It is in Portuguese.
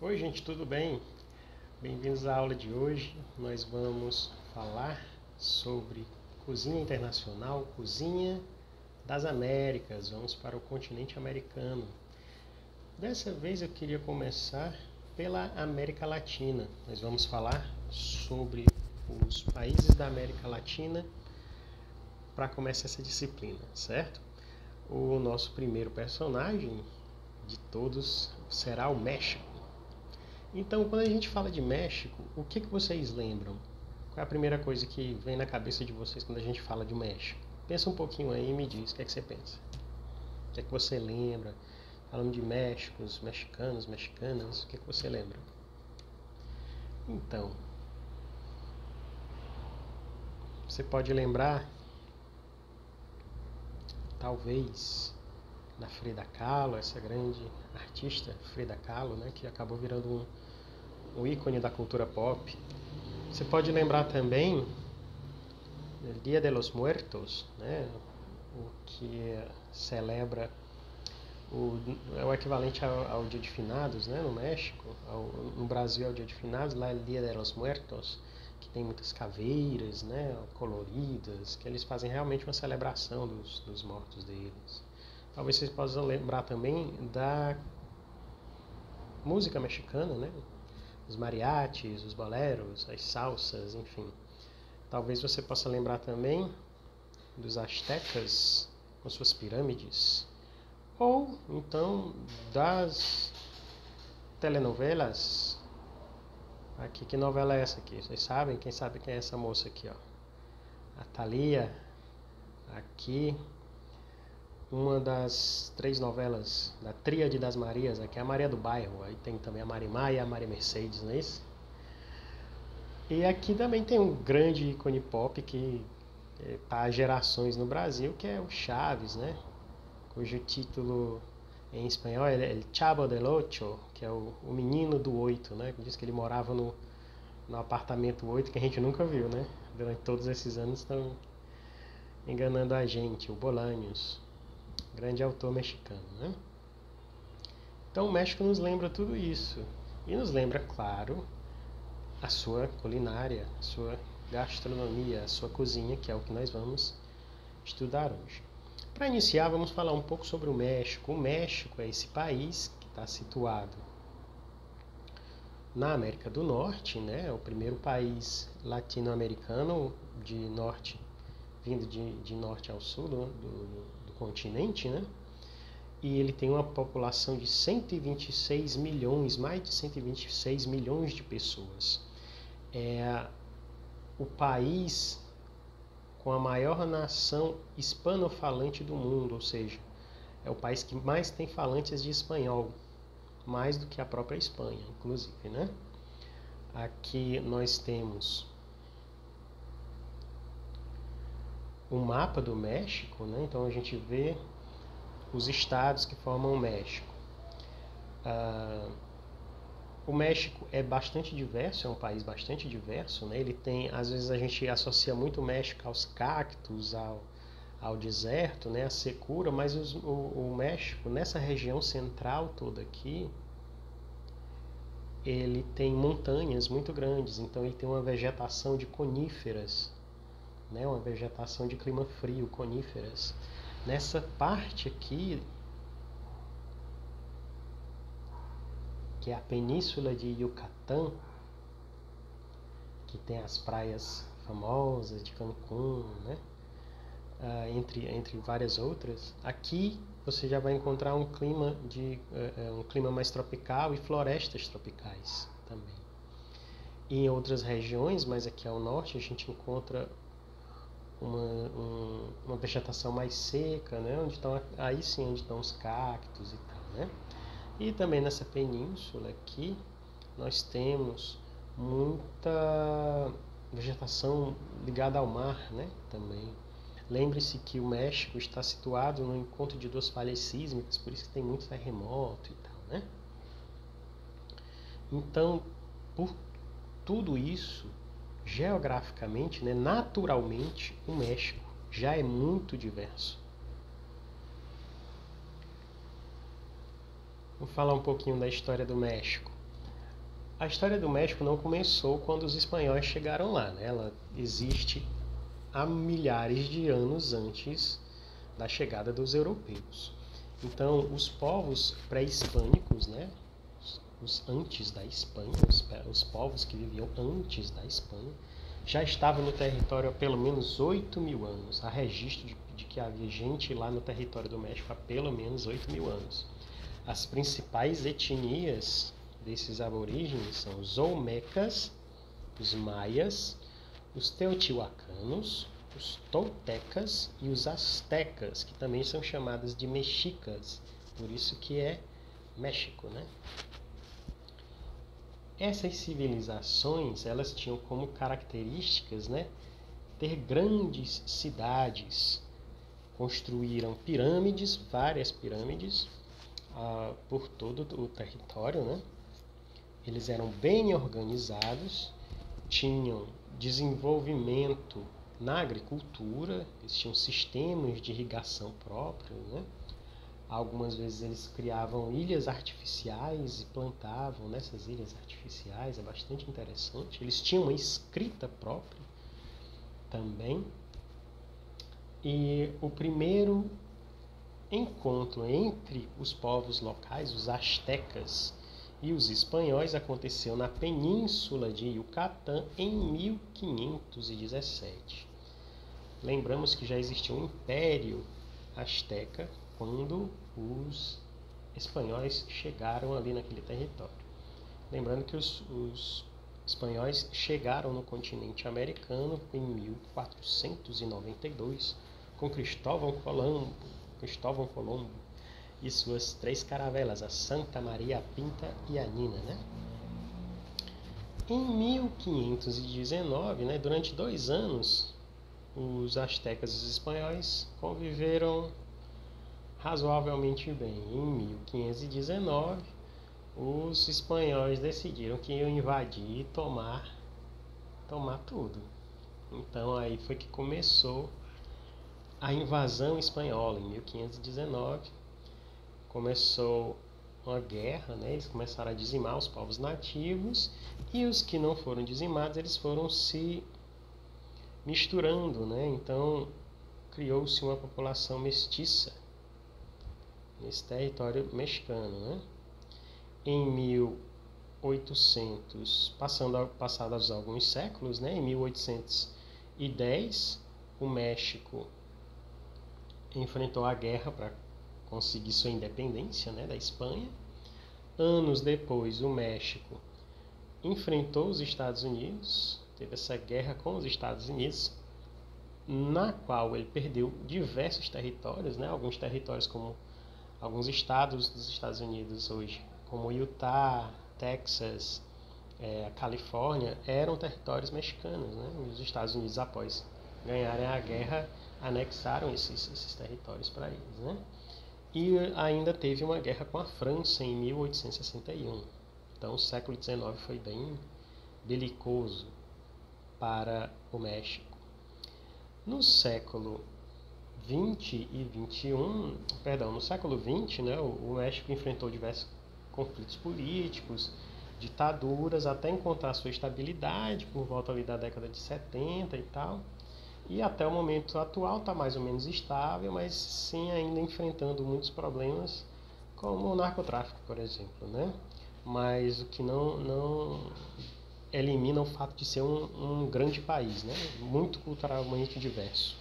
Oi, gente, tudo bem? Bem-vindos à aula de hoje. Nós vamos falar sobre cozinha internacional, cozinha das Américas. Vamos para o continente americano. Dessa vez eu queria começar pela América Latina. Nós vamos falar sobre os países da América Latina para começar essa disciplina, certo? O nosso primeiro personagem de todos será o México. Então, quando a gente fala de México, o que vocês lembram? Qual é a primeira coisa que vem na cabeça de vocês quando a gente fala de México? Pensa um pouquinho aí e me diz, o que você pensa? O que você lembra? Falando de México, os mexicanos, mexicanas, o que você lembra? Então, você pode lembrar, talvez, da Frida Kahlo, essa grande artista Frida Kahlo, né, que acabou virando um ícone da cultura pop. Você pode lembrar também do Dia de los Muertos, né, o que celebra é o equivalente ao Dia de Finados, né, no México. No Brasil é o Dia de Finados, lá é o Dia de los Muertos, que tem muitas caveiras, né, coloridas, que eles fazem realmente uma celebração dos mortos deles. Talvez vocês possam lembrar também da música mexicana, né, os mariachis, os boleros, as salsas, enfim. Talvez você possa lembrar também dos astecas com suas pirâmides, ou então das telenovelas. Aqui, que novela é essa aqui? Vocês sabem? Quem sabe quem é essa moça aqui, ó? A Thalia. Aqui, uma das 3 novelas da Tríade das Marias, aqui é a Maria do Bairro. Aí tem também a Marimar e a Maria Mercedes, não é isso? E aqui também tem um grande ícone pop que está há gerações no Brasil, que é o Chaves, né? Cujo título em espanhol é El Chavo del Ocho, que é o menino do 8, né? Diz que ele morava no apartamento 8, que a gente nunca viu, né? Durante todos esses anos estão enganando a gente, o Bolaños, grande autor mexicano, né? Então o México nos lembra tudo isso. E nos lembra, claro, a sua culinária, a sua gastronomia, a sua cozinha, que é o que nós vamos estudar hoje. Para iniciar, vamos falar um pouco sobre o México. O México é esse país que está situado na América do Norte, né? É o primeiro país latino-americano de norte, vindo de norte ao sul do continente, né? E ele tem uma população de 126 milhões, mais de 126 milhões de pessoas. É o país com a maior nação hispanofalante do mundo, ou seja, é o país que mais tem falantes de espanhol, mais do que a própria Espanha, inclusive, né? Aqui nós temos o mapa do México, né? Então a gente vê os estados que formam o México. O México é bastante diverso, é um país bastante diverso, né? Ele tem, às vezes a gente associa muito o México aos cactos, ao deserto, né? A secura, mas o México, nessa região central toda aqui, ele tem montanhas muito grandes, então ele tem uma vegetação de coníferas, né? Uma vegetação de clima frio, coníferas. Nessa parte aqui, que é a Península de Yucatán, que tem as praias famosas de Cancún, né? Entre várias outras. Aqui você já vai encontrar um clima mais tropical e florestas tropicais também. E em outras regiões, mas aqui ao norte, a gente encontra uma vegetação mais seca, né? Onde estão os cactos e tal, né? E também nessa península aqui, nós temos muita vegetação ligada ao mar, né? Também. Lembre-se que o México está situado no encontro de 2 falhas sísmicas, por isso que tem muito terremoto e tal, né? Então, por tudo isso, geograficamente, né, naturalmente, o México já é muito diverso. Vamos falar um pouquinho da história do México. A história do México não começou quando os espanhóis chegaram lá, né? Ela existe há milhares de anos antes da chegada dos europeus. Então, os povos pré-hispânicos, né? Os antes da Espanha, os povos que viviam antes da Espanha, já estavam no território há pelo menos 8.000 anos. Há registro de que havia gente lá no território do México há pelo menos 8.000 anos. As principais etnias desses aborígenes são os olmecas, os maias, os teotihuacanos, os toltecas e os astecas, que também são chamadas de mexicas, por isso que é México, né? Essas civilizações, elas tinham como características, né, ter grandes cidades, construíram pirâmides, várias pirâmides, por todo o território, né? Eles eram bem organizados, tinham desenvolvimento na agricultura, eles tinham sistemas de irrigação próprios, né? Algumas vezes eles criavam ilhas artificiais e plantavam nessas ilhas artificiais, é bastante interessante. Eles tinham uma escrita própria também. E o primeiro encontro entre os povos locais, os astecas e os espanhóis, aconteceu na península de Yucatán em 1517. Lembramos que já existia um império asteca quando os espanhóis chegaram ali naquele território. Lembrando que os espanhóis chegaram no continente americano em 1492 com Cristóvão Colombo e suas 3 caravelas, a Santa Maria, a Pinta e a Nina, né? Em 1519, né, durante 2 anos, os astecas e os espanhóis conviveram razoavelmente bem. Em 1519, os espanhóis decidiram que iam invadir e tomar tudo. Então aí foi que começou a invasão espanhola. Em 1519 começou uma guerra, né? Eles começaram a dizimar os povos nativos, e os que não foram dizimados, eles foram se misturando, né? Então criou-se uma população mestiça nesse território mexicano, né? Em 1800, passados alguns séculos, né? Em 1810, o México enfrentou a guerra para conseguir sua independência, né, da Espanha. Anos depois, o México enfrentou os Estados Unidos, teve essa guerra com os Estados Unidos, na qual ele perdeu diversos territórios, né? Alguns territórios, como alguns estados dos Estados Unidos hoje, como Utah, Texas, a Califórnia, eram territórios mexicanos, né? Os Estados Unidos, após ganharem a guerra, anexaram esses territórios para eles, né? E ainda teve uma guerra com a França em 1861. Então o século XIX foi bem belicoso para o México. No século XX e XXI, no século XX, né, o México enfrentou diversos conflitos políticos, ditaduras, até encontrar sua estabilidade por volta ali da década de 70 e tal. E até o momento atual está mais ou menos estável, mas sim ainda enfrentando muitos problemas, como o narcotráfico, por exemplo, né? Mas o que não elimina o fato de ser um grande país, né? Muito culturalmente diverso.